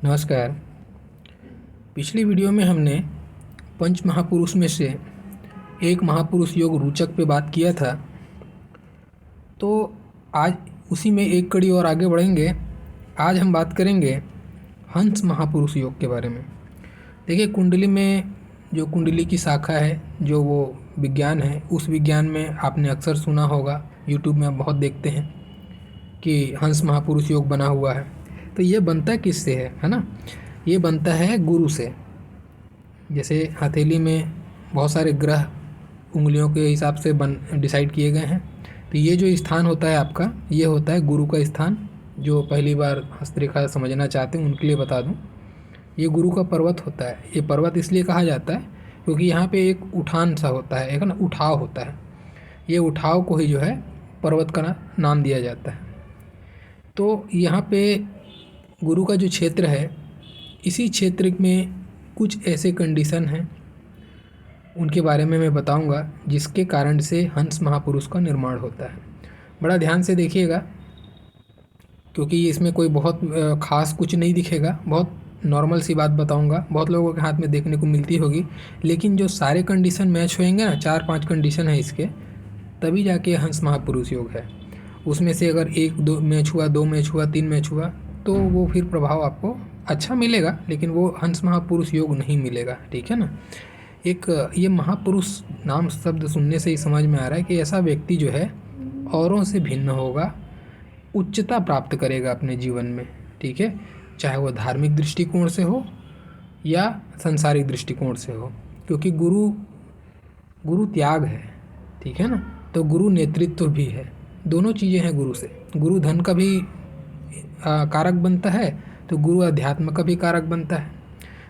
नमस्कार। पिछली वीडियो में हमने पंच महापुरुष में से एक महापुरुष योग रूचक पे बात किया था। तो आज उसी में एक कड़ी और आगे बढ़ेंगे। आज हम बात करेंगे हंस महापुरुष योग के बारे में। देखिए, कुंडली में जो कुंडली की शाखा है, जो वो विज्ञान है, उस विज्ञान में आपने अक्सर सुना होगा, यूट्यूब में आप बहुत देखते हैं कि हंस महापुरुष योग बना हुआ है। तो ये बनता किससे है ना? ये बनता है गुरु से। जैसे हथेली में बहुत सारे ग्रह उंगलियों के हिसाब से डिसाइड किए गए हैं। तो ये जो स्थान होता है आपका, ये होता है गुरु का स्थान। जो पहली बार हस्तरेखा समझना चाहते हैं उनके लिए बता दूं, ये गुरु का पर्वत होता है। ये पर्वत इसलिए कहा जाता है क्योंकि यहाँ पे एक उठान सा होता है, एक ना उठाव होता है। ये उठाव को ही जो है पर्वत का नाम दिया जाता है। तो यहाँ पे गुरु का जो क्षेत्र है, इसी क्षेत्र में कुछ ऐसे कंडीशन हैं, उनके बारे में मैं बताऊंगा, जिसके कारण से हंस महापुरुष का निर्माण होता है। बड़ा ध्यान से देखिएगा, क्योंकि इसमें कोई बहुत ख़ास कुछ नहीं दिखेगा। बहुत नॉर्मल सी बात बताऊंगा, बहुत लोगों के हाथ में देखने को मिलती होगी, लेकिन जो सारे कंडीशन मैच होंगे ना, 4-5 कंडीशन है इसके, तभी जाके हंस महापुरुष योग है। उसमें से अगर 1-2 मैच हुआ, 2 मैच हुआ, 3 मैच हुआ, तो वो फिर प्रभाव आपको अच्छा मिलेगा, लेकिन वो हंस महापुरुष योग नहीं मिलेगा। ठीक है ना? एक ये महापुरुष नाम शब्द सुनने से ही समझ में आ रहा है कि ऐसा व्यक्ति जो है औरों से भिन्न होगा, उच्चता प्राप्त करेगा अपने जीवन में। ठीक है? चाहे वो धार्मिक दृष्टिकोण से हो या संसारिक दृष्टिकोण से हो, क्योंकि गुरु त्याग है। ठीक है ना? तो गुरु नेतृत्व भी है, दोनों चीज़ें हैं गुरु से। गुरु धन का भी कारक बनता है, तो गुरु अध्यात्म का भी कारक बनता है।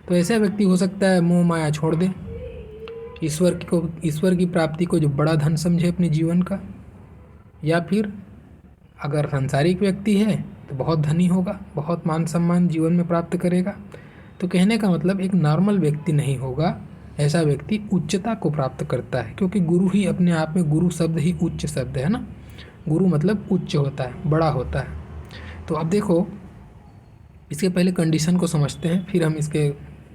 तो ऐसा व्यक्ति हो सकता है मोह माया छोड़ दे, ईश्वर की प्राप्ति को जो बड़ा धन समझे अपने जीवन का। या फिर अगर सांसारिक व्यक्ति है तो बहुत धनी होगा, बहुत मान सम्मान जीवन में प्राप्त करेगा। तो कहने का मतलब एक नॉर्मल व्यक्ति नहीं होगा, ऐसा व्यक्ति उच्चता को प्राप्त करता है, क्योंकि गुरु ही अपने आप में, गुरु शब्द ही उच्च शब्द है ना। गुरु मतलब उच्च होता है, बड़ा होता है। तो अब देखो, इसके पहले कंडीशन को समझते हैं, फिर हम इसके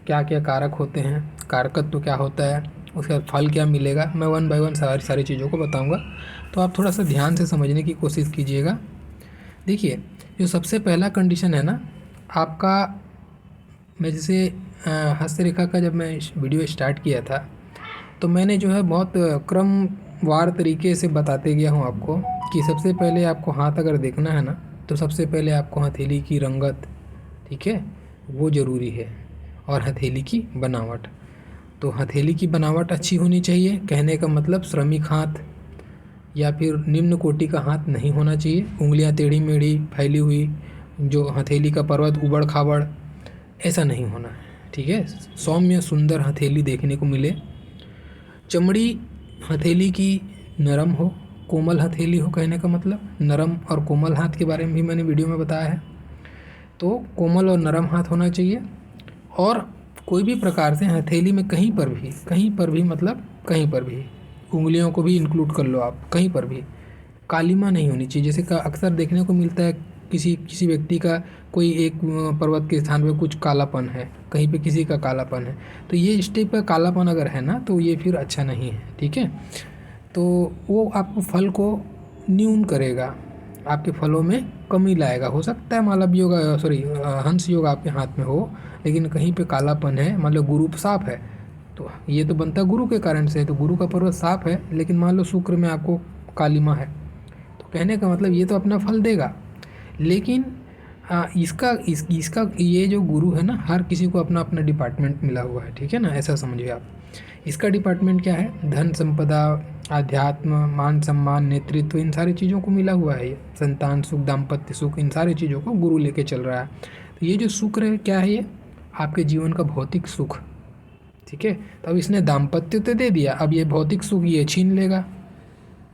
क्या क्या कारक होते हैं, कारकत्व तो क्या होता है, उसके बाद फल क्या मिलेगा, मैं 1 बाय 1 सारी चीज़ों को बताऊंगा। तो आप थोड़ा सा ध्यान से समझने की कोशिश कीजिएगा। देखिए, जो सबसे पहला कंडीशन है ना आपका, मैं जैसे हस्तरेखा का जब मैं वीडियो स्टार्ट किया था, तो मैंने जो है बहुत क्रमवार तरीके से बताते गया हूँ आपको कि सबसे पहले आपको हाथ अगर देखना है ना, तो सबसे पहले आपको हथेली की रंगत, ठीक है, वो ज़रूरी है, और हथेली की बनावट। तो हथेली की बनावट अच्छी होनी चाहिए। कहने का मतलब श्रमिक हाथ या फिर निम्न कोटि का हाथ नहीं होना चाहिए। उंगलियां टेढ़ी मेढ़ी फैली हुई, जो हथेली का पर्वत उबड़ खाबड़, ऐसा नहीं होना है। ठीक है? सौम्य सुंदर हथेली देखने को मिले। चमड़ी हथेली की नरम हो, कोमल हथेली हो। कहने का मतलब नरम और कोमल हाथ के बारे में भी मैंने वीडियो में बताया है। तो कोमल और नरम हाथ होना चाहिए। और कोई भी प्रकार से हथेली में कहीं पर भी मतलब कहीं पर भी, उंगलियों को भी इंक्लूड कर लो आप, कहीं पर भी कालिमा नहीं होनी चाहिए। जैसे का अक्सर देखने को मिलता है, किसी व्यक्ति का कोई एक पर्वत के स्थान पे कुछ कालापन है, कहीं पे किसी का कालापन है, तो ये इस टाइप का कालापन अगर है ना, तो ये फिर अच्छा नहीं है। ठीक है? तो वो आपको फल को न्यून करेगा, आपके फलों में कमी लाएगा। हो सकता है मालव योग, हंस योग आपके हाथ में हो, लेकिन कहीं पे कालापन है, मान लो गुरु साफ है, तो ये तो बनता गुरु के कारण से है, तो गुरु का पर्वत साफ है, लेकिन मान लो शुक्र में आपको कालिमा है, तो कहने का मतलब ये तो अपना फल देगा। लेकिन इसका ये जो गुरु है ना, हर किसी को अपना अपना डिपार्टमेंट मिला हुआ है। ठीक है ना? ऐसा समझिए आप। इसका डिपार्टमेंट क्या है? धन संपदा, आध्यात्म, मान सम्मान, नेतृत्व, इन सारी चीज़ों को मिला हुआ है। ये संतान सुख, दाम्पत्य सुख, इन सारी चीज़ों को गुरु लेके चल रहा है। तो ये जो शुक्र है, क्या है? ये आपके जीवन का भौतिक सुख। ठीक है? तो अब इसने दाम्पत्य तो दे दिया, अब ये भौतिक सुख ये छीन लेगा।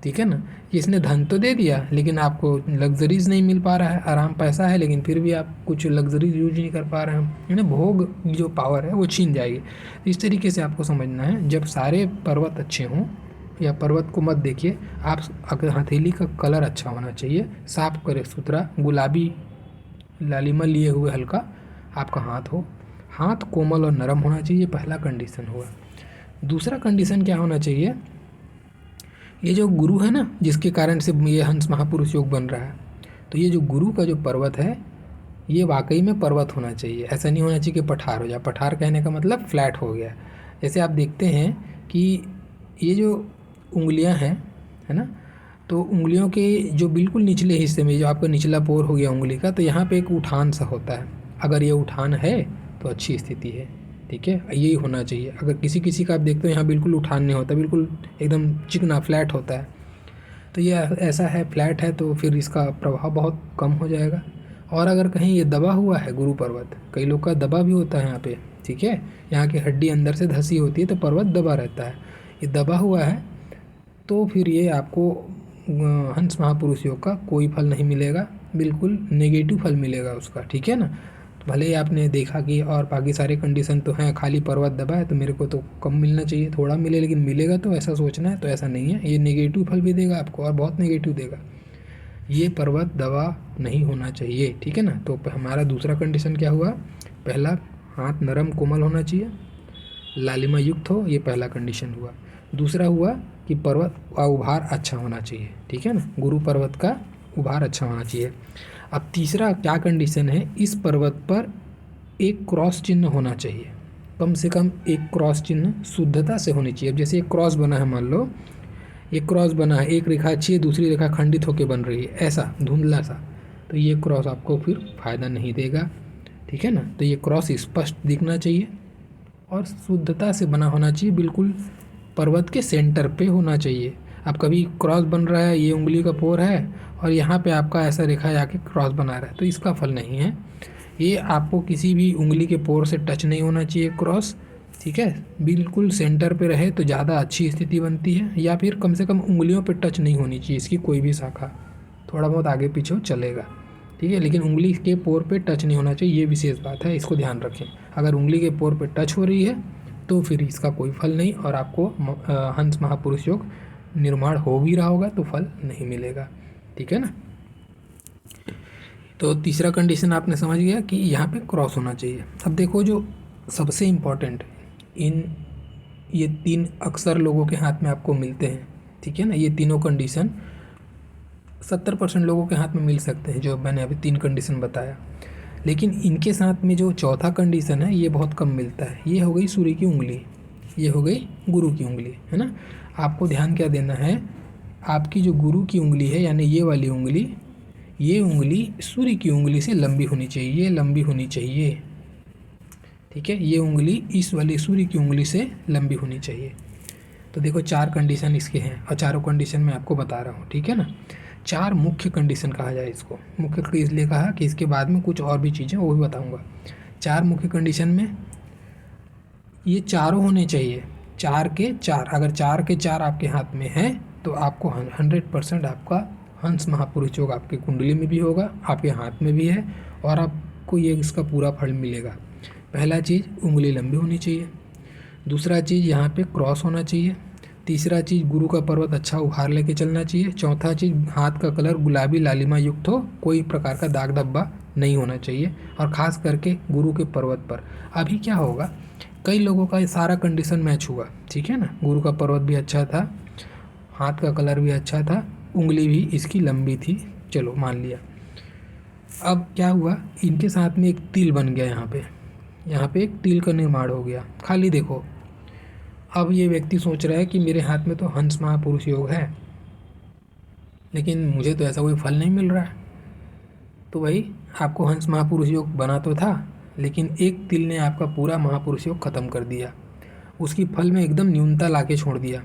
ठीक है ना? इसने धन तो दे दिया, लेकिन आपको लग्जरीज नहीं मिल पा रहा है। आराम पैसा है, लेकिन फिर भी आप कुछ लग्जरीज यूज नहीं कर पा रहे हैं, है ना? भोग जो पावर है वो छीन जाएगी। तो इस तरीके से आपको समझना है। जब सारे पर्वत अच्छे हों, या पर्वत को मत देखिए आप, अगर हथेली का कलर अच्छा होना चाहिए, साफ करे सुथरा, गुलाबी लालिमा लिए हुए हल्का आपका हाथ हो, हाथ कोमल और नरम होना चाहिए, पहला कंडीशन हुआ। दूसरा कंडीशन क्या होना चाहिए, ये जो गुरु है ना, जिसके कारण से ये हंस महापुरुष योग बन रहा है, तो ये जो गुरु का जो पर्वत है ये वाकई में पर्वत होना चाहिए। ऐसा नहीं होना चाहिए कि पठार हो जाए। पठार कहने का मतलब फ्लैट हो गया। जैसे आप देखते हैं कि ये जो उंगलियां हैं, है ना, तो उंगलियों के जो बिल्कुल निचले हिस्से में, जो आपका निचला पोर हो गया उंगली का, तो यहाँ पे एक उठान सा होता है। अगर ये उठान है तो अच्छी स्थिति है, ठीक है, यही होना चाहिए। अगर किसी किसी का आप देखते हो यहाँ बिल्कुल उठान नहीं होता, बिल्कुल एकदम चिकना फ्लैट होता है, तो ये ऐसा है, फ्लैट है, तो फिर इसका प्रभाव बहुत कम हो जाएगा। और अगर कहीं ये दबा हुआ है गुरु पर्वत, कई लोग का दबा भी होता है यहाँ पे, ठीक है, यहाँ की हड्डी अंदर से धसी होती है तो पर्वत दबा रहता है, ये दबा हुआ है, तो फिर ये आपको हंस महापुरुष योग का कोई फल नहीं मिलेगा, बिल्कुल नेगेटिव फल मिलेगा उसका, ठीक है ना। भले ही आपने देखा कि और बाकी सारे कंडीशन तो हैं, खाली पर्वत दबा है तो मेरे को तो कम मिलना चाहिए, थोड़ा मिले लेकिन मिलेगा, तो ऐसा सोचना है, तो ऐसा नहीं है। ये नेगेटिव फल भी देगा आपको और बहुत नेगेटिव देगा। ये पर्वत दबा नहीं होना चाहिए, ठीक है ना। तो हमारा दूसरा कंडीशन क्या हुआ, पहला हाथ नरम कोमल होना चाहिए, लालिमा युक्त हो, ये पहला कंडीशन हुआ। दूसरा हुआ कि पर्वत का उभार अच्छा होना चाहिए, ठीक है ना, गुरु पर्वत का उभार अच्छा होना चाहिए। अब तीसरा क्या कंडीशन है, इस पर्वत पर एक क्रॉस चिन्ह होना चाहिए, कम से कम एक क्रॉस चिन्ह शुद्धता से होनी चाहिए। अब जैसे एक क्रॉस बना है, मान लो एक क्रॉस बना है, एक रेखा अच्छी है, दूसरी रेखा खंडित होकर बन रही है, ऐसा धुंधला सा, तो ये क्रॉस आपको फिर फ़ायदा नहीं देगा, ठीक है ना। तो ये क्रॉस स्पष्ट दिखना चाहिए और शुद्धता से बना होना चाहिए, बिल्कुल पर्वत के सेंटर पे होना चाहिए। अब कभी क्रॉस बन रहा है, ये उंगली का पोर है और यहाँ पे आपका ऐसा रेखा आके क्रॉस बना रहा है, तो इसका फल नहीं है। ये आपको किसी भी उंगली के पोर से टच नहीं होना चाहिए क्रॉस, ठीक है, बिल्कुल सेंटर पे रहे तो ज़्यादा अच्छी स्थिति बनती है, या फिर कम से कम उंगलियों पे टच नहीं होनी चाहिए इसकी कोई भी शाखा, थोड़ा बहुत आगे पीछे चलेगा, ठीक है, लेकिन उंगली के पोर पे टच नहीं होना चाहिए, ये विशेष बात है, इसको ध्यान रखें। अगर उंगली के पोर पे टच हो रही है तो फिर इसका कोई फल नहीं, और आपको हंस महापुरुष योग निर्माण हो भी रहा होगा तो फल नहीं मिलेगा, ठीक है ना। तो तीसरा कंडीशन आपने समझ गया कि यहाँ पे क्रॉस होना चाहिए। अब देखो जो सबसे इम्पोर्टेंट, ये तीन अक्सर लोगों के हाथ में आपको मिलते हैं, ठीक है ना, ये तीनों कंडीशन 70% लोगों के हाथ में मिल सकते हैं, जो मैंने अभी 3 कंडीशन बताया, लेकिन इनके साथ में जो चौथा कंडीशन है ये बहुत कम मिलता है। ये हो गई सूर्य की उंगली, ये हो गई गुरु की उंगली, है ना। आपको ध्यान क्या देना है, आपकी जो गुरु की उंगली है यानी ये वाली उंगली, ये उंगली सूर्य की उंगली से लंबी होनी चाहिए, ये लंबी होनी चाहिए, ठीक है, ये उंगली इस वाली सूर्य की उंगली से लंबी होनी चाहिए। तो देखो 4 कंडीशन इसके हैं और चारों कंडीशन मैं आपको बता रहा हूँ, ठीक है ना। 4 मुख्य कंडीशन कहा जाए इसको, मुख्य इसलिए कहा कि इसके बाद में कुछ और भी चीज़ें वो भी बताऊँगा। 4 मुख्य कंडीशन में ये चारों होने चाहिए, 4 के 4, अगर 4 के 4 आपके हाथ में हैं तो आपको 100% आपका हंस महापुरुष योग आपकी कुंडली में भी होगा, आपके हाथ में भी है, और आपको ये इसका पूरा फल मिलेगा। पहला चीज़ उंगली लंबी होनी चाहिए, दूसरा चीज़ यहाँ पे क्रॉस होना चाहिए, तीसरा चीज़ गुरु का पर्वत अच्छा उभार लेके चलना चाहिए, चौथा चीज़ हाथ का कलर गुलाबी लालिमा युक्त हो, कोई प्रकार का दाग धब्बा नहीं होना चाहिए, और ख़ास करके गुरु के पर्वत पर। अभी क्या होगा, कई लोगों का सारा कंडीशन मैच हुआ, ठीक है ना, गुरु का पर्वत भी अच्छा था, हाथ का कलर भी अच्छा था, उंगली भी इसकी लंबी थी, चलो मान लिया। अब क्या हुआ, इनके साथ में एक तिल बन गया, यहाँ पे एक तिल का निर्माण हो गया, खाली देखो। अब ये व्यक्ति सोच रहा है कि मेरे हाथ में तो हंस महापुरुष योग है, लेकिन मुझे तो ऐसा कोई फल नहीं मिल रहा है। तो भाई आपको हंस महापुरुष योग बना तो था, लेकिन एक तिल ने आपका पूरा महापुरुष योग ख़त्म कर दिया, उसकी फल में एकदम न्यूनता ला के छोड़ दिया,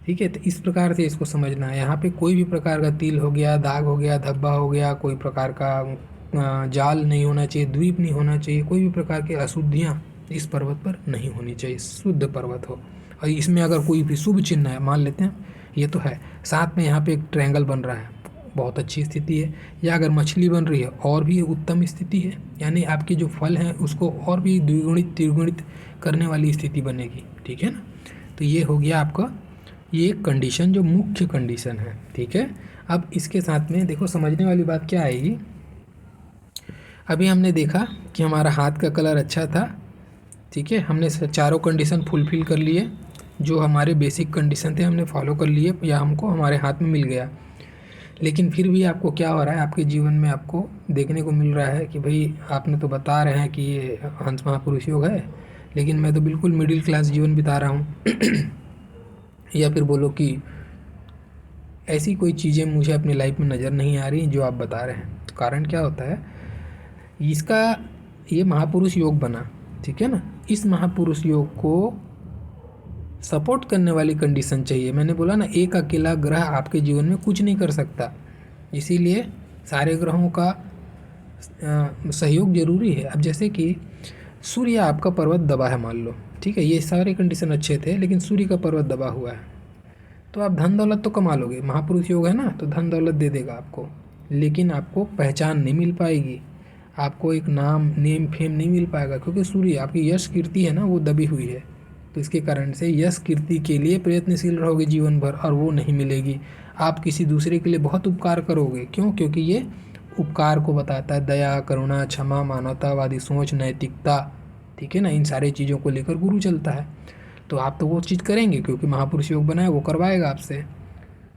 ठीक है। तो इस प्रकार से इसको समझना है, यहाँ पे कोई भी प्रकार का तिल हो गया, दाग हो गया, धब्बा हो गया, कोई प्रकार का जाल नहीं होना चाहिए, द्वीप नहीं होना चाहिए, कोई भी प्रकार की अशुद्धियाँ इस पर्वत पर नहीं होनी चाहिए, शुद्ध पर्वत हो। और इसमें अगर कोई भी शुभ चिन्ह है, मान लेते हैं ये तो है, साथ में यहाँ पे एक ट्रायंगल बन रहा है, बहुत अच्छी स्थिति है, या अगर मछली बन रही है और भी उत्तम स्थिति है, यानी आपके जो फल हैं उसको और भी द्विगुणित त्रिगुणित करने वाली स्थिति बनेगी, ठीक है ना। तो ये हो गया आपका ये कंडीशन जो मुख्य कंडीशन है, ठीक है। अब इसके साथ में देखो समझने वाली बात क्या आएगी, अभी हमने देखा कि हमारा हाथ का कलर अच्छा था, ठीक है, हमने चारों कंडीशन फुलफ़िल कर लिए, जो हमारे बेसिक कंडीशन थे हमने फॉलो कर लिए या हमको हमारे हाथ में मिल गया। लेकिन फिर भी आपको क्या हो रहा है, आपके जीवन में आपको देखने को मिल रहा है कि भाई आपने तो बता रहे हैं कि ये हंस महापुरुष योग है, लेकिन मैं तो बिल्कुल मिडिल क्लास जीवन बिता रहा हूँ। या फिर बोलो कि ऐसी कोई चीज़ें मुझे अपनी लाइफ में नज़र नहीं आ रही जो आप बता रहे हैं। तो कारण क्या होता है इसका, ये महापुरुष योग बना, ठीक है ना, इस महापुरुष योग को सपोर्ट करने वाली कंडीशन चाहिए। मैंने बोला ना, एक अकेला ग्रह आपके जीवन में कुछ नहीं कर सकता, इसीलिए सारे ग्रहों का सहयोग जरूरी है। अब जैसे कि सूर्य आपका पर्वत दबा है मान लो, ठीक है, ये सारे कंडीशन अच्छे थे लेकिन सूर्य का पर्वत दबा हुआ है, तो आप धन दौलत तो कमा लोगे, महापुरुष योग है ना, तो धन दौलत दे देगा आपको, लेकिन आपको पहचान नहीं मिल पाएगी, आपको एक नाम नेम फेम नहीं मिल पाएगा, क्योंकि सूर्य आपकी यश कीर्ति है ना वो दबी हुई है। तो इसके कारण से यश कीर्ति के लिए प्रयत्नशील रहोगे जीवन भर और वो नहीं मिलेगी। आप किसी दूसरे के लिए बहुत उपकार करोगे, क्यों? क्योंकि ये उपकार को बताता है, दया, करुणा, क्षमा, मानवतावादी सोच, नैतिकता, ठीक है ना, इन सारी चीज़ों को लेकर गुरु चलता है। तो आप तो वो चीज़ करेंगे क्योंकि महापुरुष योग बना है, वो करवाएगा आपसे।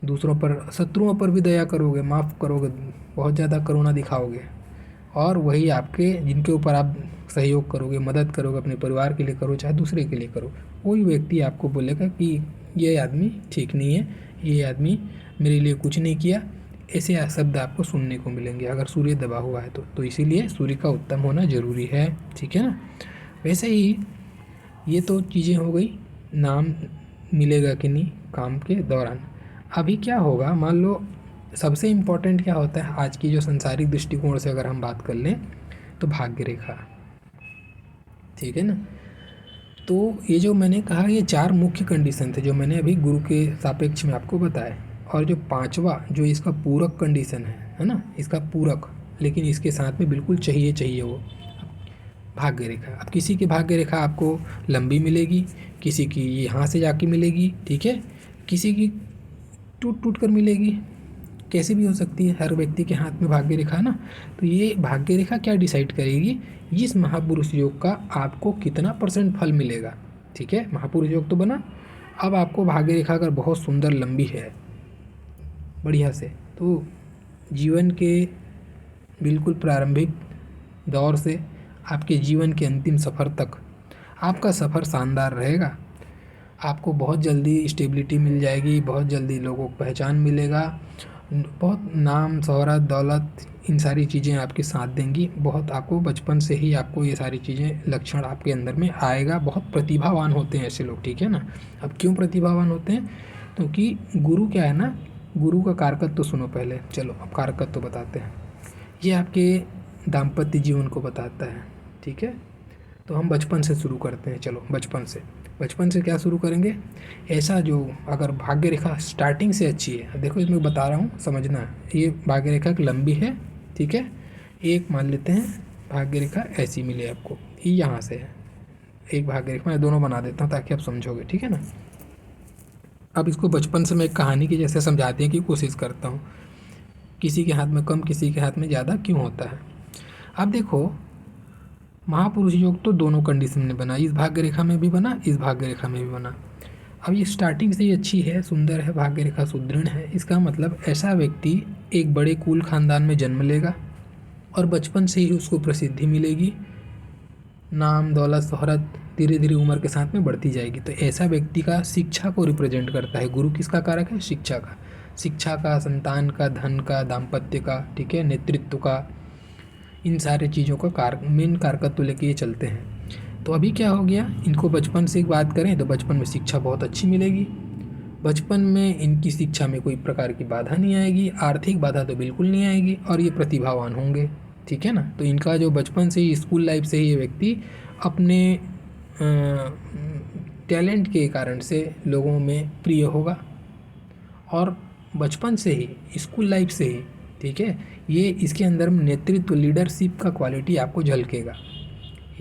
दूसरों पर, शत्रुओं पर भी दया करोगे, माफ़ करोगे, बहुत ज़्यादा करुणा दिखाओगे, और वही आपके जिनके ऊपर आप सहयोग करोगे, मदद करोगे, अपने परिवार के लिए करो चाहे दूसरे के लिए करो, वही व्यक्ति आपको बोलेगा कि ये आदमी ठीक नहीं है, ये आदमी मेरे लिए कुछ नहीं किया, ऐसे शब्द आपको सुनने को मिलेंगे अगर सूर्य दबा हुआ है तो इसीलिए सूर्य का उत्तम होना ज़रूरी है, ठीक है ना। वैसे ही ये तो चीज़ें हो गई, नाम मिलेगा कि नहीं काम के दौरान। अभी क्या होगा, मान लो सबसे इम्पोर्टेंट क्या होता है आज की जो संसारिक दृष्टिकोण से अगर हम बात कर लें तो भाग्य रेखा, ठीक है ना। तो ये जो मैंने कहा, ये 4 मुख्य कंडीशन थे जो मैंने अभी गुरु के सापेक्ष में आपको बताया, और जो 5वां जो इसका पूरक कंडीशन है ना, इसका पूरक, लेकिन इसके साथ में बिल्कुल चाहिए वो भाग्य रेखा। अब किसी की भाग्य रेखा आपको लंबी मिलेगी, किसी की यहाँ से जाके मिलेगी, ठीक है, किसी की टूट टूट कर मिलेगी, कैसे भी हो सकती है, हर व्यक्ति के हाथ में भाग्य रेखा ना। तो ये भाग्य रेखा क्या डिसाइड करेगी, इस महापुरुष योग का आपको कितना % फल मिलेगा, ठीक है। महापुरुष योग तो बना, अब आपको भाग्य रेखा अगर बहुत सुंदर लंबी है बढ़िया से, तो जीवन के बिल्कुल प्रारंभिक दौर से आपके जीवन के अंतिम सफ़र तक आपका सफ़र शानदार रहेगा। आपको बहुत जल्दी स्टेबिलिटी मिल जाएगी, बहुत जल्दी लोगों को पहचान मिलेगा, बहुत नाम, शोहरत, दौलत, इन सारी चीज़ें आपके साथ देंगी। बहुत आपको बचपन से ही आपको ये सारी चीज़ें, लक्षण आपके अंदर में आएगा। बहुत प्रतिभावान होते हैं ऐसे लोग, ठीक है ना। अब क्यों प्रतिभावान होते हैं, क्योंकि गुरु क्या है ना, गुरु का कारकत्व तो सुनो पहले, चलो अब कारकत्व तो बताते हैं। ये आपके दाम्पत्य जीवन को बताता है, ठीक है। तो हम बचपन से शुरू करते हैं, चलो बचपन से क्या शुरू करेंगे, ऐसा जो अगर भाग्य रेखा स्टार्टिंग से अच्छी है, देखो इसमें बता रहा हूँ समझना, ये भाग्य रेखा लंबी है, ठीक है, एक मान लेते हैं भाग्य रेखा ऐसी मिले आपको, ये यहाँ से है एक भाग्य रेखा, मैं दोनों बना देता हूँ ताकि आप समझोगे, ठीक है ना। अब इसको बचपन से मैं एक कहानी की जैसे समझाने की कोशिश करता हूँ, किसी के हाथ में कम किसी के हाथ में ज़्यादा क्यों होता है। अब देखो, महापुरुष योग तो दोनों कंडीशन में बना, इस भाग्य रेखा में भी बना, इस भाग्य रेखा में भी बना। अब ये स्टार्टिंग से ही अच्छी है, सुंदर है, भाग्य रेखा सुदृढ़ है, इसका मतलब ऐसा व्यक्ति एक बड़े कुल खानदान में जन्म लेगा और बचपन से ही उसको प्रसिद्धि मिलेगी, नाम, दौलत, शोहरत धीरे धीरे उम्र के साथ में बढ़ती जाएगी। तो ऐसा व्यक्ति का शिक्षा को रिप्रेजेंट करता है। गुरु किसका कारक है, शिक्षा का, संतान का, धन का, दाम्पत्य का, ठीक है, नेतृत्व का, इन सारे चीज़ों का मेन कारकत्व लेके ये चलते हैं। तो अभी क्या हो गया, इनको बचपन से बात करें तो बचपन में शिक्षा बहुत अच्छी मिलेगी, बचपन में इनकी शिक्षा में कोई प्रकार की बाधा नहीं आएगी, आर्थिक बाधा तो बिल्कुल नहीं आएगी, और ये प्रतिभावान होंगे, ठीक है ना। तो इनका जो बचपन से ही, स्कूल लाइफ से ही ये व्यक्ति अपने टैलेंट के कारण से लोगों में प्रिय होगा, और बचपन से ही, स्कूल लाइफ से ही, ठीक है, ये इसके अंदर नेतृत्व, लीडरशिप का क्वालिटी आपको झलकेगा।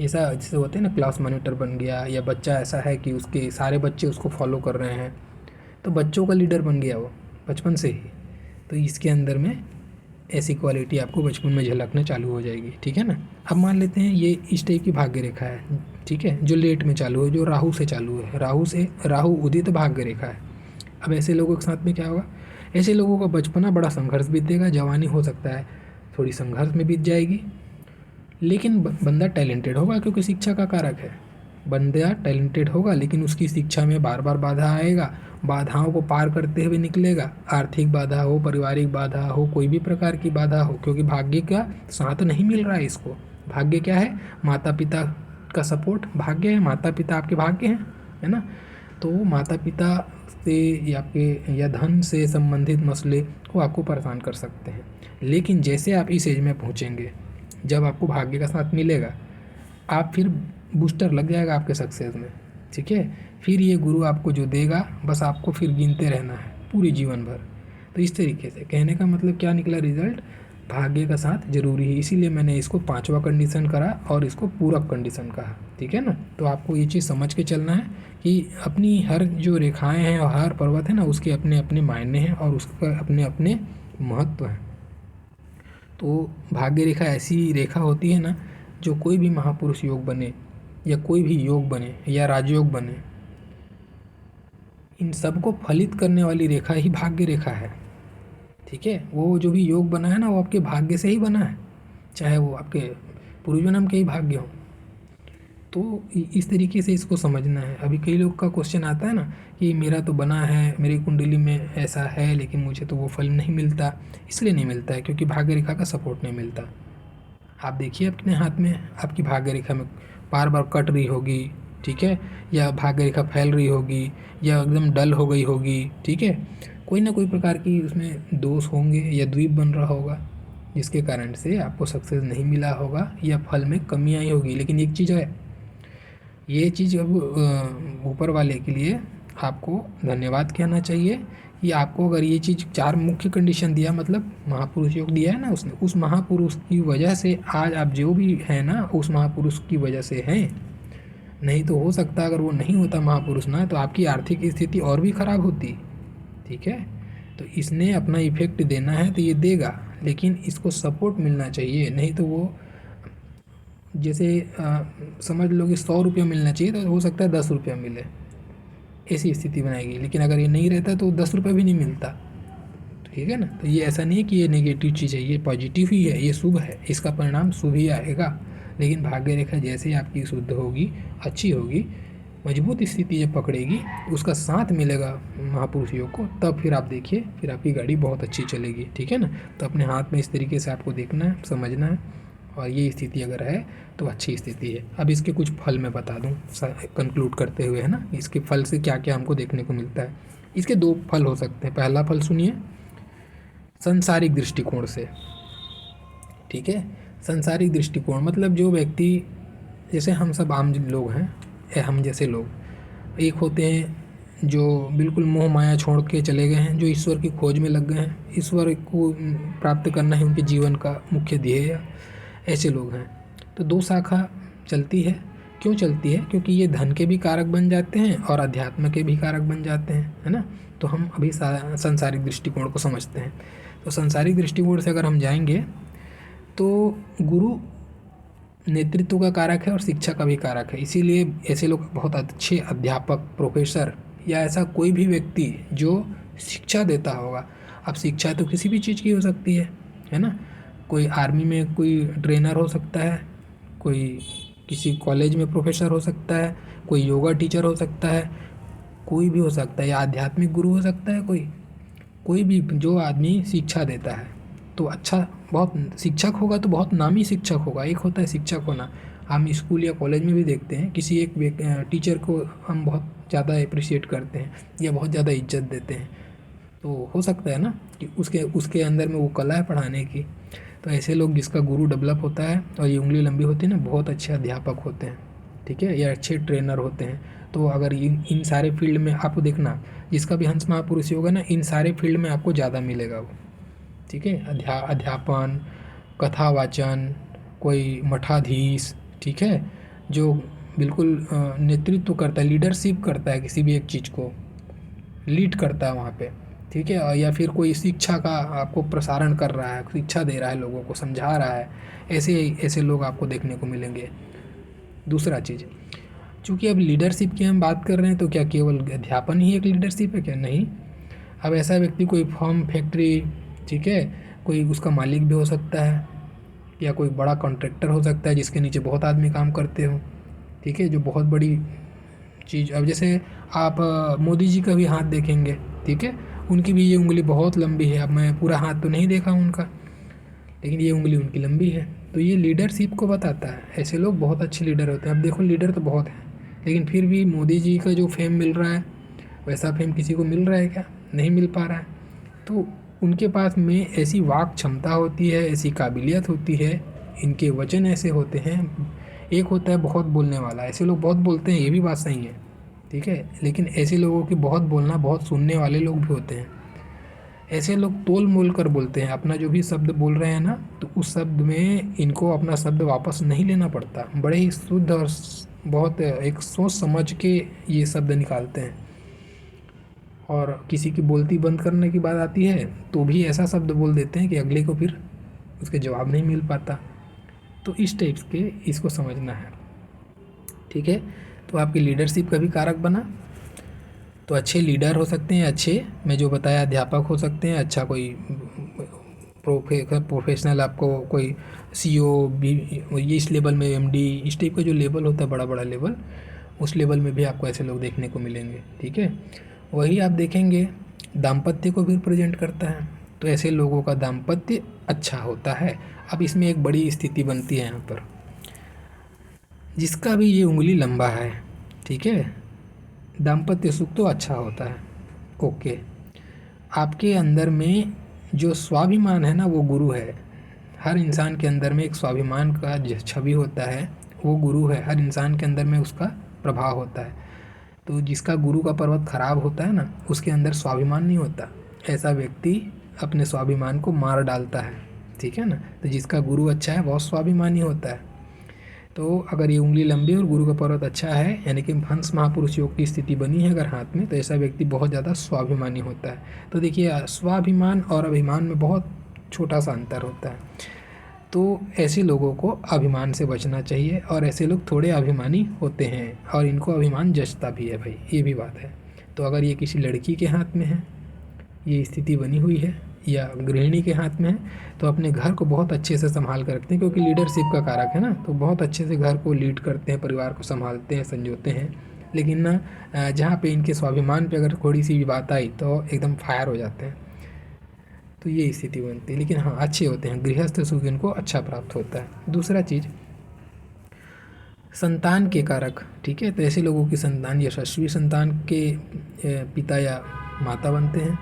ऐसा जैसे होते हैं ना, क्लास मॉनिटर बन गया, या बच्चा ऐसा है कि उसके सारे बच्चे उसको फॉलो कर रहे हैं, तो बच्चों का लीडर बन गया वो बचपन से ही, तो इसके अंदर में ऐसी क्वालिटी आपको बचपन में झलकना चालू हो जाएगी, ठीक है ना। अब मान लेते हैं ये इस टाइप की भाग्य रेखा है, ठीक है, जो लेट में चालू है, जो राहु से चालू है, राहु उदित भाग्य रेखा है। अब ऐसे लोगों के साथ में क्या होगा, ऐसे लोगों का बचपना बड़ा संघर्ष बीतेगा, जवानी हो सकता है थोड़ी संघर्ष में बीत जाएगी, लेकिन बंदा टैलेंटेड होगा क्योंकि शिक्षा का कारक है। बंदा टैलेंटेड होगा लेकिन उसकी शिक्षा में बार बार बाधा आएगा, बाधाओं को पार करते हुए निकलेगा। आर्थिक बाधा हो, पारिवारिक बाधा हो, कोई भी प्रकार की बाधा हो, क्योंकि भाग्य का साथ नहीं मिल रहा है इसको। भाग्य क्या है, माता पिता का सपोर्ट भाग्य है, माता पिता आपके भाग्य हैं, है ना। तो माता पिता से या आपके या धन से संबंधित मसले को आपको परेशान कर सकते हैं। लेकिन जैसे आप इस एज में पहुँचेंगे, जब आपको भाग्य का साथ मिलेगा, आप फिर बूस्टर लग जाएगा आपके सक्सेस में, ठीक है। फिर ये गुरु आपको जो देगा, बस आपको फिर गिनते रहना है पूरी जीवन भर। तो इस तरीके से कहने का मतलब क्या निकला रिजल्ट, भाग्य का साथ जरूरी है। इसीलिए मैंने इसको 5वां कंडीशन करा और इसको पूरक कंडीशन कहा, ठीक है ना। तो आपको ये चीज़ समझ के चलना है कि अपनी हर जो रेखाएं हैं और हर पर्वत है ना, उसके अपने अपने मायने हैं और उसका अपने अपने महत्व हैं। तो भाग्य रेखा ऐसी रेखा होती है ना, जो कोई भी महापुरुष योग बने या कोई भी योग बने या राजयोग बने, इन सबको फलित करने वाली रेखा ही भाग्य रेखा है, ठीक है। वो जो भी योग बना है ना, वो आपके भाग्य से ही बना है, चाहे वो आपके पूर्व जन्म के ही भाग्य हो। तो इस तरीके से इसको समझना है। अभी कई लोग का क्वेश्चन आता है ना कि मेरा तो बना है, मेरी कुंडली में ऐसा है, लेकिन मुझे तो वो फल नहीं मिलता। इसलिए नहीं मिलता है क्योंकि भाग्य रेखा का सपोर्ट नहीं मिलता। आप देखिए अपने हाथ में, आपकी भाग्य रेखा में बार बार कट रही होगी, ठीक है, या भाग्य रेखा फैल रही होगी, या एकदम डल हो गई होगी, ठीक है। कोई ना कोई प्रकार की उसमें दोष होंगे या द्वीप बन रहा होगा, जिसके कारण से आपको सक्सेस नहीं मिला होगा या फल में कमी आई होगी। लेकिन एक चीज़ है, ये चीज़ अब ऊपर वाले के लिए आपको धन्यवाद कहना चाहिए कि आपको अगर ये चीज़ 4 मुख्य कंडीशन दिया, मतलब महापुरुष योग दिया है ना उसने, उस महापुरुष की वजह से आज आप जो भी हैं ना, उस महापुरुष की वजह से हैं। नहीं तो हो सकता अगर वो नहीं होता महापुरुष ना, तो आपकी आर्थिक स्थिति और भी ख़राब होती, ठीक है। तो इसने अपना इफेक्ट देना है तो ये देगा, लेकिन इसको सपोर्ट मिलना चाहिए। नहीं तो वो जैसे समझ लो कि 100 रुपया मिलना चाहिए, तो हो सकता है 10 रुपया मिले, ऐसी स्थिति बनाएगी। लेकिन अगर ये नहीं रहता तो 10 रुपये भी नहीं मिलता, ठीक है ना। तो ये ऐसा नहीं है कि ये नेगेटिव चीज़ है, ये पॉजिटिव ही है, ये शुभ है, इसका परिणाम शुभ ही आएगा। लेकिन भाग्य रेखा जैसे आपकी शुद्ध होगी, अच्छी होगी, मजबूत स्थिति जब पकड़ेगी, उसका साथ मिलेगा महापुरुष योग को, तब फिर आप देखिए, फिर आपकी गाड़ी बहुत अच्छी चलेगी, ठीक है ना। तो अपने हाथ में इस तरीके से आपको देखना है, समझना है, और ये स्थिति अगर है तो अच्छी स्थिति है। अब इसके कुछ फल मैं बता दूं कंक्लूड करते हुए, है ना, इसके फल से क्या क्या हमको देखने को मिलता है। इसके 2 फल हो सकते हैं। पहला फल सुनिए, संसारिक दृष्टिकोण से, ठीक है। संसारिक दृष्टिकोण मतलब जो व्यक्ति, जैसे हम सब आम लोग हैं, हम जैसे लोग एक होते हैं जो बिल्कुल मोह माया छोड़ के चले गए हैं, जो ईश्वर की खोज में लग गए हैं, ईश्वर को प्राप्त करना है उनके जीवन का मुख्य ध्येय, ऐसे लोग हैं। तो 2 शाखा चलती है। क्यों चलती है? क्योंकि ये धन के भी कारक बन जाते हैं और अध्यात्म के भी कारक बन जाते हैं, है ना। तो हम अभी संसारिक दृष्टिकोण को समझते हैं। तो संसारिक दृष्टिकोण से अगर हम जाएंगे तो गुरु नेतृत्व का कारक है और शिक्षा का भी कारक है। इसीलिए ऐसे लोग बहुत अच्छे अध्यापक, प्रोफेसर या ऐसा कोई भी व्यक्ति जो शिक्षा देता होगा। अब शिक्षा तो किसी भी चीज़ की हो सकती है ना। कोई आर्मी में कोई ट्रेनर हो सकता है, कोई किसी कॉलेज में प्रोफेसर हो सकता है, कोई योगा टीचर हो सकता है, कोई भी हो सकता है, या आध्यात्मिक गुरु हो सकता है, कोई भी जो आदमी शिक्षा देता है तो अच्छा, बहुत शिक्षक होगा तो बहुत नामी शिक्षक होगा। एक होता है शिक्षक होना, हम स्कूल या कॉलेज में भी देखते हैं किसी एक टीचर को हम बहुत ज़्यादा अप्रिशिएट करते हैं या बहुत ज़्यादा इज्जत देते हैं, तो हो सकता है ना कि उसके अंदर में वो कला है पढ़ाने की। तो ऐसे लोग जिसका गुरु डेवलप होता है और ये उंगली लंबी होती है ना, बहुत अच्छे अध्यापक होते हैं, ठीक है, या अच्छे ट्रेनर होते हैं। तो अगर इन सारे फील्ड में आपको देखना, जिसका भी हंस महापुरुष होगा ना, इन सारे फील्ड में आपको ज़्यादा मिलेगा वो, ठीक है। अध्यापन, कथावाचन, कोई मठाधीश, ठीक है, जो बिल्कुल नेतृत्व करता है, लीडरशिप करता है, किसी भी एक चीज़ को लीड करता है वहाँ पे, ठीक है, और या फिर कोई शिक्षा का आपको प्रसारण कर रहा है, शिक्षा दे रहा है, लोगों को समझा रहा है, ऐसे ऐसे लोग आपको देखने को मिलेंगे। दूसरा चीज़, चूँकि अब लीडरशिप की हम बात कर रहे हैं, तो क्या केवल अध्यापन ही एक लीडरशिप है क्या? नहीं। अब ऐसा व्यक्ति कोई फर्म, फैक्ट्री, ठीक है, कोई उसका मालिक भी हो सकता है, या कोई बड़ा कॉन्ट्रैक्टर हो सकता है जिसके नीचे बहुत आदमी काम करते हो, ठीक है, जो बहुत बड़ी चीज़। अब जैसे आप मोदी जी का भी हाथ देखेंगे, ठीक है, उनकी भी ये उंगली बहुत लंबी है। अब मैं पूरा हाथ तो नहीं देखा उनका, लेकिन ये उंगली उनकी लंबी है। तो ये लीडरशिप को बताता है। ऐसे लोग बहुत अच्छे लीडर होते हैं। अब देखो, लीडर तो बहुत हैं, लेकिन फिर भी मोदी जी का जो फेम मिल रहा है, वैसा फेम किसी को मिल रहा है क्या? नहीं मिल पा रहा है। तो उनके पास में ऐसी वाक क्षमता होती है, ऐसी काबिलियत होती है, इनके वचन ऐसे होते हैं। एक होता है बहुत बोलने वाला, ऐसे लोग बहुत बोलते हैं, ये भी बात सही है, ठीक है, लेकिन ऐसे लोगों की बहुत बोलना, बहुत सुनने वाले लोग भी होते हैं। ऐसे लोग तोल मोल कर बोलते हैं, अपना जो भी शब्द बोल रहे हैं ना, तो उस शब्द में इनको अपना शब्द वापस नहीं लेना पड़ता। बड़े ही शुद्ध और बहुत एक सोच समझ के ये शब्द निकालते हैं। और किसी की बोलती बंद करने की बात आती है, तो भी ऐसा शब्द बोल देते हैं कि अगले को फिर उसके जवाब नहीं मिल पाता। तो इस टाइप्स के इसको समझना है, ठीक है। तो आपकी लीडरशिप का भी कारक बना। तो अच्छे लीडर हो सकते हैं, अच्छे मैं जो बताया अध्यापक हो सकते हैं, अच्छा कोई प्रोफेशनल आपको कोई सीईओ भी, ये इस लेवल में एमडी, इस टाइप का जो लेवल होता है, बड़ा बड़ा लेवल, उस लेवल में भी आपको ऐसे लोग देखने को मिलेंगे, ठीक है। वही आप देखेंगे दाम्पत्य को भी प्रेजेंट करता है। तो ऐसे लोगों का दाम्पत्य अच्छा होता है। अब इसमें एक बड़ी स्थिति बनती है यहाँ पर, जिसका भी ये उंगली लंबा है, ठीक है, दाम्पत्य सुख तो अच्छा होता है, ओके। आपके अंदर में जो स्वाभिमान है ना, वो गुरु है। हर इंसान के अंदर में एक स्वाभिमान का छवि होता है, वो गुरु है। हर इंसान के अंदर में उसका प्रभाव होता है। तो जिसका गुरु का पर्वत खराब होता है ना, उसके अंदर स्वाभिमान नहीं होता। ऐसा व्यक्ति अपने स्वाभिमान को मार डालता है, ठीक है ना। तो जिसका गुरु अच्छा है, बहुत स्वाभिमानी होता है। तो अगर ये उंगली लंबी और गुरु का पर्वत अच्छा है, यानी कि हंस महापुरुष योग की स्थिति बनी है अगर हाथ में, तो ऐसा व्यक्ति बहुत ज़्यादा स्वाभिमानी होता है। तो देखिए, स्वाभिमान और अभिमान में बहुत छोटा सा अंतर होता है। तो ऐसे लोगों को अभिमान से बचना चाहिए, और ऐसे लोग थोड़े अभिमानी होते हैं, और इनको अभिमान जचता भी है भाई, ये भी बात है। तो अगर ये किसी लड़की के हाथ में है, ये स्थिति बनी हुई है, या गृहिणी के हाथ में है, तो अपने घर को बहुत अच्छे से संभाल कर रखते हैं, क्योंकि लीडरशिप का कारक है ना। तो बहुत अच्छे से घर को लीड करते हैं, परिवार को संभालते हैं, संजोते हैं। लेकिन ना जहाँ पे इनके स्वाभिमान पे अगर थोड़ी सी भी बात आई, तो एकदम फायर हो जाते हैं। तो ये स्थिति बनती है। लेकिन हाँ, अच्छे होते हैं, गृहस्थ सुख इनको अच्छा प्राप्त होता है। दूसरा चीज़, संतान के कारक, ठीक है। तो ऐसे लोगों की संतान यशस्वी संतान के पिता या माता बनते हैं।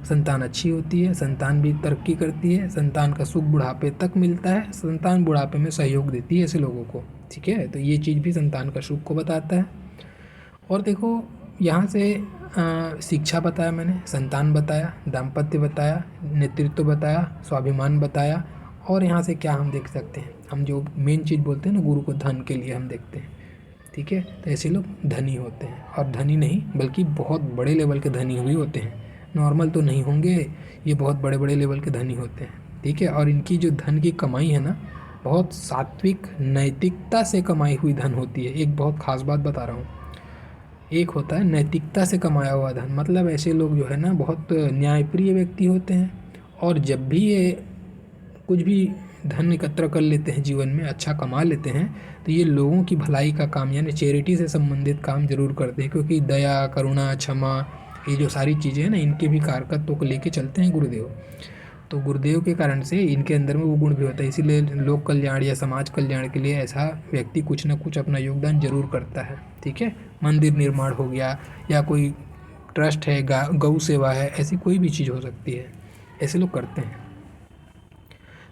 संतान अच्छी होती है, संतान भी तरक्की करती है, संतान का सुख बुढ़ापे तक मिलता है, संतान बुढ़ापे में सहयोग देती है ऐसे लोगों को, ठीक है। तो ये चीज़ भी संतान का सुख को बताता है। और देखो, यहाँ से शिक्षा बताया मैंने, संतान बताया, दाम्पत्य बताया, नेतृत्व बताया, स्वाभिमान बताया, और यहाँ से क्या हम देख सकते हैं, हम जो मेन चीज़ बोलते हैं ना, गुरु को धन के लिए हम देखते हैं, ठीक है। तो ऐसे लोग धनी होते हैं, और धनी नहीं बल्कि बहुत बड़े लेवल के धनी हुए होते हैं। नॉर्मल तो नहीं होंगे, ये बहुत बड़े बड़े लेवल के धनी होते हैं, ठीक है। और इनकी जो धन की कमाई है ना, बहुत सात्विक नैतिकता से कमाई हुई धन होती है। एक बहुत ख़ास बात बता रहा हूँ, एक होता है नैतिकता से कमाया हुआ धन। मतलब ऐसे लोग जो है ना, बहुत न्यायप्रिय व्यक्ति होते हैं, और जब भी ये कुछ भी धन एकत्र कर लेते हैं जीवन में, अच्छा कमा लेते हैं, तो ये लोगों की भलाई का काम, यानी चैरिटी से संबंधित काम जरूर करते हैं। क्योंकि दया, करुणा, क्षमा, ये जो सारी चीज़ें हैं ना, इनके भी कारकत्व को लेके चलते हैं गुरुदेव। तो गुरुदेव के कारण से इनके अंदर में वो गुण भी होता है। इसीलिए लोक कल्याण या समाज कल्याण के लिए ऐसा व्यक्ति कुछ ना कुछ अपना योगदान जरूर करता है, ठीक है। मंदिर निर्माण हो गया, या कोई ट्रस्ट है, गौ सेवा है, ऐसी कोई भी चीज़ हो सकती है, ऐसे लोग करते हैं।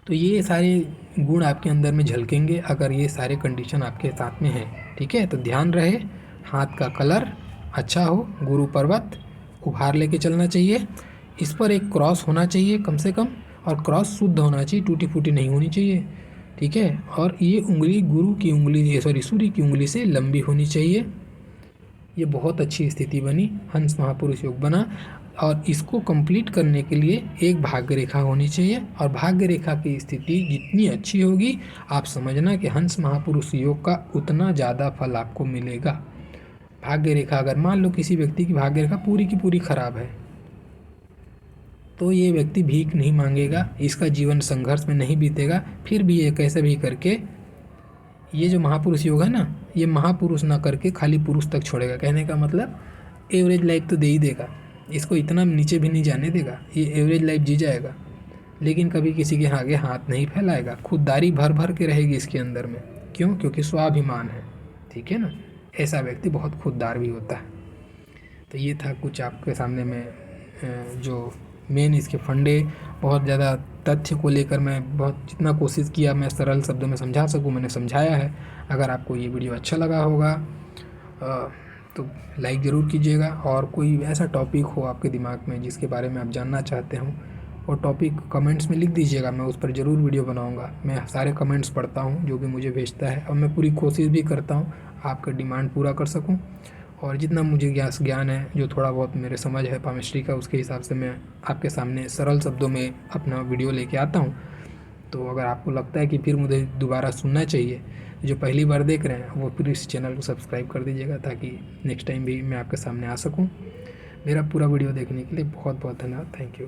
तो ये सारे गुण आपके अंदर में झलकेंगे अगर ये सारे कंडीशन आपके साथ में है, ठीक है। तो ध्यान रहे, हाथ का कलर अच्छा हो, गुरु पर्वत उभार लेके चलना चाहिए, इस पर एक क्रॉस होना चाहिए कम से कम, और क्रॉस शुद्ध होना चाहिए, टूटी फूटी नहीं होनी चाहिए, ठीक है। और ये उंगली गुरु की उंगली, सॉरी सूर्य की उंगली से लंबी होनी चाहिए। ये बहुत अच्छी स्थिति बनी, हंस महापुरुष योग बना। और इसको कंप्लीट करने के लिए एक भाग्य रेखा होनी चाहिए, और भाग्य रेखा की स्थिति जितनी अच्छी होगी, आप समझना कि हंस महापुरुष योग का उतना ज़्यादा फल आपको मिलेगा। भाग्य रेखा अगर मान लो किसी व्यक्ति की भाग्य रेखा पूरी की पूरी खराब है, तो ये व्यक्ति भीख नहीं मांगेगा, इसका जीवन संघर्ष में नहीं बीतेगा, फिर भी ये कैसे भी करके ये जो महापुरुष योग है ना, ये महापुरुष ना करके खाली पुरुष तक छोड़ेगा। कहने का मतलब एवरेज लाइफ तो दे ही देगा, इसको इतना नीचे भी नहीं जाने देगा, ये एवरेज लाइफ जी जाएगा, लेकिन कभी किसी के आगे हाथ नहीं फैलाएगा। खुददारी भर भर के रहेगी इसके अंदर में। क्यों? क्योंकि स्वाभिमान है, ठीक है ना। ऐसा व्यक्ति बहुत खुददार भी होता है। तो ये था कुछ आपके सामने में जो मेन इसके फंडे, बहुत ज़्यादा तथ्य को लेकर मैं बहुत जितना कोशिश किया मैं सरल शब्दों में समझा सकूं, मैंने समझाया है। अगर आपको ये वीडियो अच्छा लगा होगा तो लाइक ज़रूर कीजिएगा, और कोई ऐसा टॉपिक हो आपके दिमाग में जिसके बारे में आप जानना चाहते हो, वो टॉपिक कमेंट्स में लिख दीजिएगा, मैं उस पर ज़रूर वीडियो बनाऊंगा। मैं सारे कमेंट्स पढ़ता हूँ जो भी मुझे भेजता है, और मैं पूरी कोशिश भी करता हूँ आपका डिमांड पूरा कर सकूँ। और जितना मुझे ज्ञान है, जो थोड़ा बहुत मेरे समझ है पामिस्ट्री का, उसके हिसाब से मैं आपके सामने सरल शब्दों में अपना वीडियो लेके आता हूँ। तो अगर आपको लगता है कि फिर मुझे दोबारा सुनना चाहिए, जो पहली बार देख रहे हैं वो फिर इस चैनल को सब्सक्राइब कर दीजिएगा, ताकि नेक्स्ट टाइम भी मैं आपके सामने आ सकूँ। मेरा पूरा वीडियो देखने के लिए बहुत बहुत धन्यवाद। Thank you.